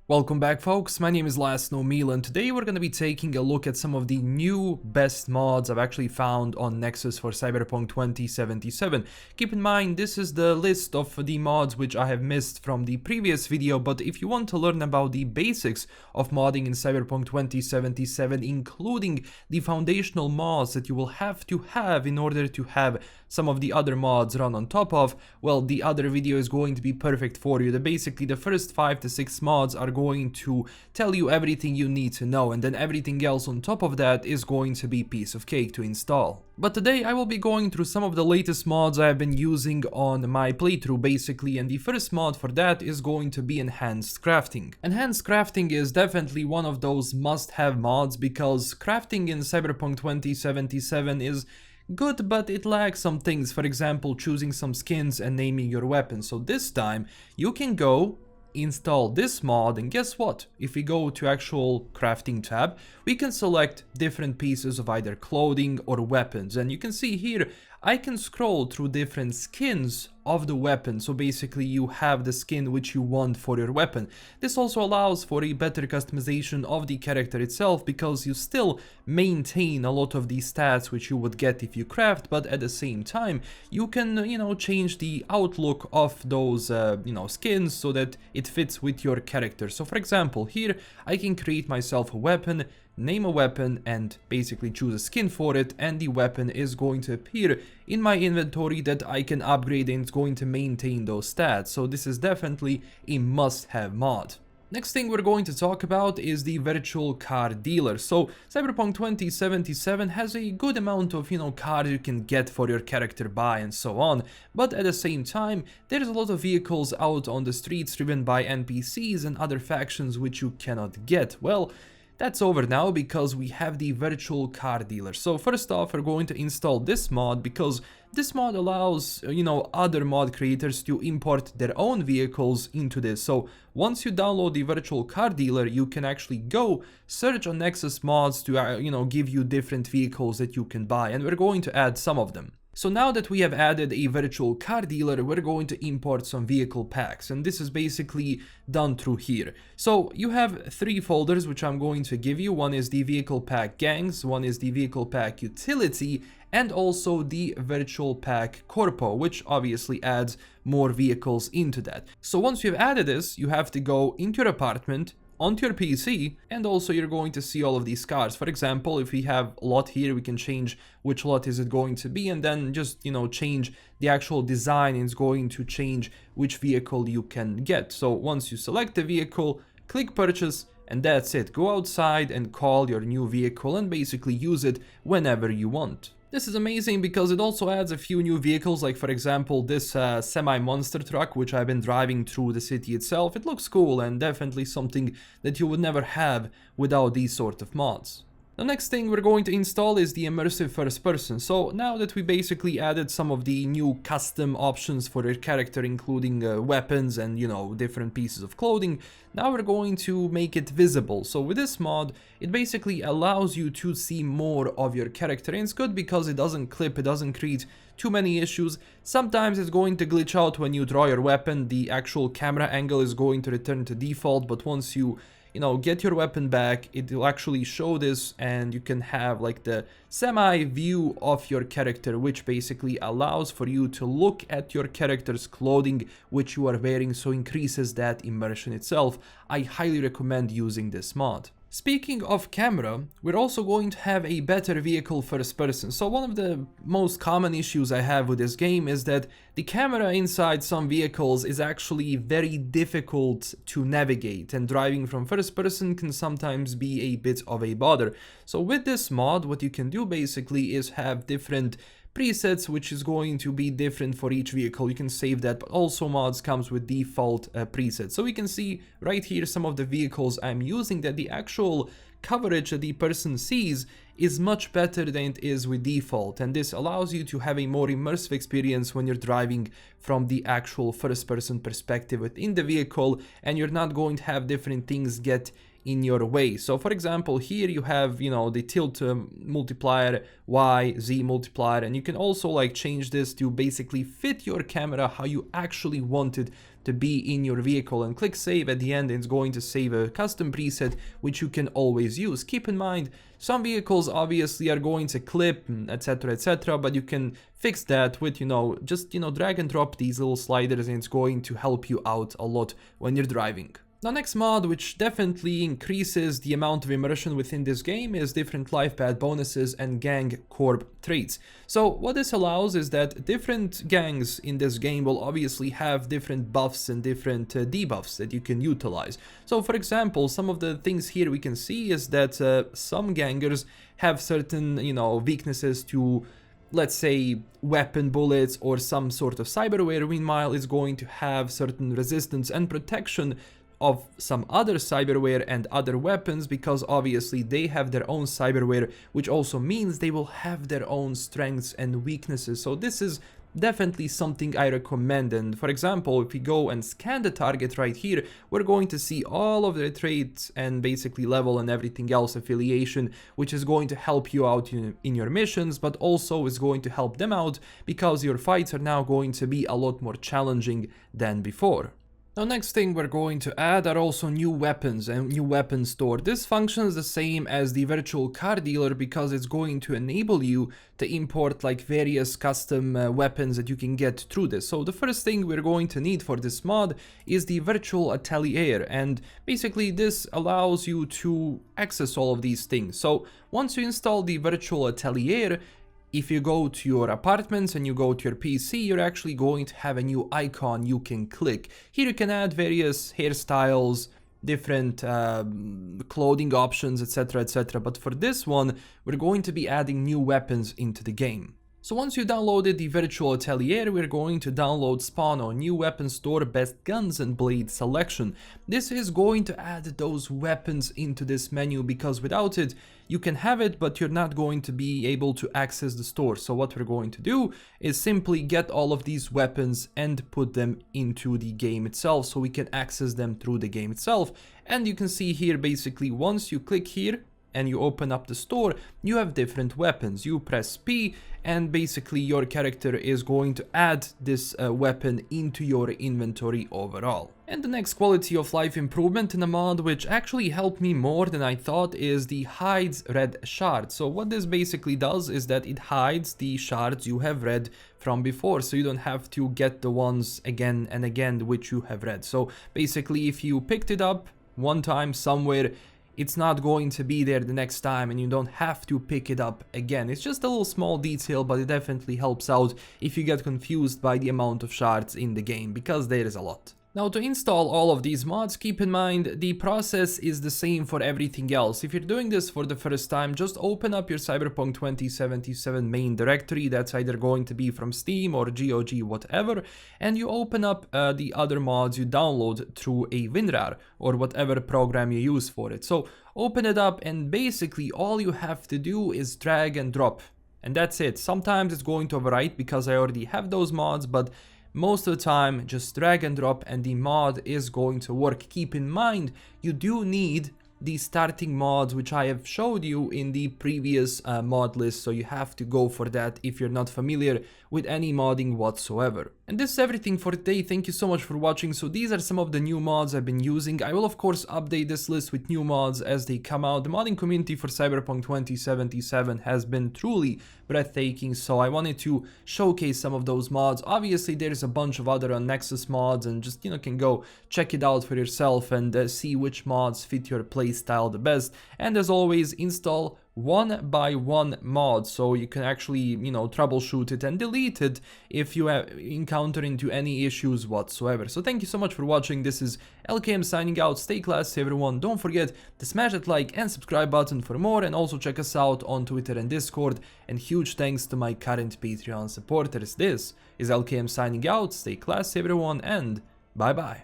Welcome back, folks. My name is LastKnownMeal, and today we're going to be taking a look at some of the new best mods I've actually found on Nexus for Cyberpunk 2077. Keep in mind, this is the list of the mods which I have missed from the previous video, but if you want to learn about the basics of modding in Cyberpunk 2077, including the foundational mods that you will have to have in order to have some of the other mods run on top of, well, the other video is going to be perfect for you. Basically, the first 5 to 6 mods are going to tell you everything you need to know, and then everything else on top of that is going to be piece of cake to install. But today I will be going through some of the latest mods I have been using on my playthrough basically, and the first mod for that is going to be Enhanced Crafting. Enhanced Crafting is definitely one of those must-have mods because crafting in Cyberpunk 2077 is good, but it lacks some things. For example, choosing some skins and naming your weapon. So this time you can go install this mod, and guess what? If we go to actual crafting tab, we can select different pieces of either clothing or weapons, and you can see here I can scroll through different skins of the weapon. So basically you have the skin which you want for your weapon. This also allows for a better customization of the character itself, because you still maintain a lot of the stats which you would get if you craft, but at the same time you can, change the outlook of those, skins so that it fits with your character. So for example, here I can create myself a weapon, name a weapon, and basically choose a skin for it, and the weapon is going to appear in my inventory that I can upgrade, and it's going to maintain those stats. So this is definitely a must-have mod. Next thing we're going to talk about is the virtual car dealer. So Cyberpunk 2077 has a good amount of, cars you can get for your character buy and so on, but at the same time there's a lot of vehicles out on the streets driven by NPCs and other factions which you cannot get. Well, that's over now because we have the virtual car dealer. So first off, we're going to install this mod because this mod allows, other mod creators to import their own vehicles into this. So once you download the virtual car dealer, you can actually go search on Nexus mods to, give you different vehicles that you can buy, and we're going to add some of them. So now that we have added a virtual car dealer, we're going to import some vehicle packs, and this is basically done through here. So you have 3 folders which I'm going to give you. One is the vehicle pack gangs, one is the vehicle pack utility, and also the virtual pack Corpo, which obviously adds more vehicles into that. So once you've added this, you have to go into your apartment, onto your PC, and also you're going to see all of these cars. For example, if we have a lot here, we can change which lot is it going to be, and then just, change the actual design, and it's going to change which vehicle you can get. So once you select the vehicle, click purchase, and that's it. Go outside and call your new vehicle and basically use it whenever you want. This is amazing because it also adds a few new vehicles, like for example this semi-monster truck which I've been driving through the city itself. It looks cool and definitely something that you would never have without these sort of mods. The next thing we're going to install is the immersive first person. So now that we basically added some of the new custom options for your character, including weapons and different pieces of clothing, now we're going to make it visible. So with this mod, it basically allows you to see more of your character, and it's good because it doesn't clip, it doesn't create too many issues. Sometimes it's going to glitch out when you draw your weapon, the actual camera angle is going to return to default, but once you get your weapon back, it will actually show this, and you can have like the semi view of your character, which basically allows for you to look at your character's clothing which you are wearing, so increases that immersion itself. I highly recommend using this mod. Speaking of camera, we're also going to have a better vehicle first person. So one of the most common issues I have with this game is that the camera inside some vehicles is actually very difficult to navigate, and driving from first person can sometimes be a bit of a bother. So with this mod, what you can do basically is have different presets which is going to be different for each vehicle. You can save that, but also mods comes with default presets. So we can see right here some of the vehicles I'm using, that the actual coverage that the person sees is much better than it is with default, and this allows you to have a more immersive experience when you're driving from the actual first person perspective within the vehicle, and you're not going to have different things get in your way. So for example, here you have, you know, the tilt multiplier, Y, Z multiplier, and you can also like change this to basically fit your camera how you actually want it to be in your vehicle, and click save. At the end it's going to save a custom preset which you can always use. Keep in mind, some vehicles obviously are going to clip, etc, etc, but you can fix that with, you know, just, you know, drag and drop these little sliders, and it's going to help you out a lot when you're driving. Now, next mod which definitely increases the amount of immersion within this game is different Lifepath bonuses and gang Corp traits. So what this allows is that different gangs in this game will obviously have different buffs and different debuffs that you can utilize. So for example, some of the things here we can see is that some gangers have certain, you know, weaknesses to, let's say, weapon bullets or some sort of cyberware. Meanwhile, is going to have certain resistance and protection of some other cyberware and other weapons, because obviously they have their own cyberware, which also means they will have their own strengths and weaknesses. So this is definitely something I recommend. And for example, if we go and scan the target right here, we're going to see all of their traits and basically level and everything else, affiliation, which is going to help you out in your missions, but also is going to help them out because your fights are now going to be a lot more challenging than before. Now, next thing we're going to add are also new weapons and new weapon store. This functions the same as the virtual car dealer because it's going to enable you to import like various custom weapons that you can get through this. So the first thing we're going to need for this mod is the virtual Atelier, and basically this allows you to access all of these things. So once you install the virtual Atelier, if you go to your apartments and you go to your PC, you're actually going to have a new icon you can click. Here you can add various hairstyles, different clothing options, etc, etc. But for this one, we're going to be adding new weapons into the game. So once you downloaded the virtual Atelier, we're going to download Spawn on New Weapon Store Best Guns and Blade Selection. This is going to add those weapons into this menu, because without it, you can have it, but you're not going to be able to access the store. So what we're going to do is simply get all of these weapons and put them into the game itself, so we can access them through the game itself. And you can see here, basically, once you click here and you open up the store, you have different weapons. You press P and basically your character is going to add this weapon into your inventory overall. And the next quality of life improvement in a mod which actually helped me more than I thought is the hides red shards. So what this basically does is that it hides the shards you have read from before, so you don't have to get the ones again and again which you have read. So basically, if you picked it up one time somewhere, it's not going to be there the next time and you don't have to pick it up again. It's just a little small detail, but it definitely helps out if you get confused by the amount of shards in the game, because there is a lot. Now, to install all of these mods, keep in mind the process is the same for everything else. If you're doing this for the first time, just open up your Cyberpunk 2077 main directory. That's either going to be from Steam or GOG, whatever, and you open up the other mods you download through a WinRAR or whatever program you use for it. So open it up, and basically all you have to do is drag and drop, and that's it. Sometimes it's going to overwrite because I already have those mods, but most of the time, just drag and drop and the mod is going to work. Keep in mind, you do need the starting mods, which I have showed you in the previous mod list, so you have to go for that if you're not familiar with any modding whatsoever. And this is everything for today. Thank you so much for watching. So these are some of the new mods I've been using. I will of course update this list with new mods as they come out. The modding community for Cyberpunk 2077 has been truly breathtaking, so I wanted to showcase some of those mods. Obviously there's a bunch of other on Nexus mods, and just, you know, can go check it out for yourself and see which mods fit your playstyle the best. And as always, install one by one mod, so you can actually, you know, troubleshoot it and delete it if you encounter into any issues whatsoever. So thank you so much for watching. This is LKM signing out. Stay classy, everyone. Don't forget to smash that like and subscribe button for more, and also check us out on Twitter and Discord. And huge thanks to my current Patreon supporters. This is LKM signing out. Stay classy, everyone, and bye bye.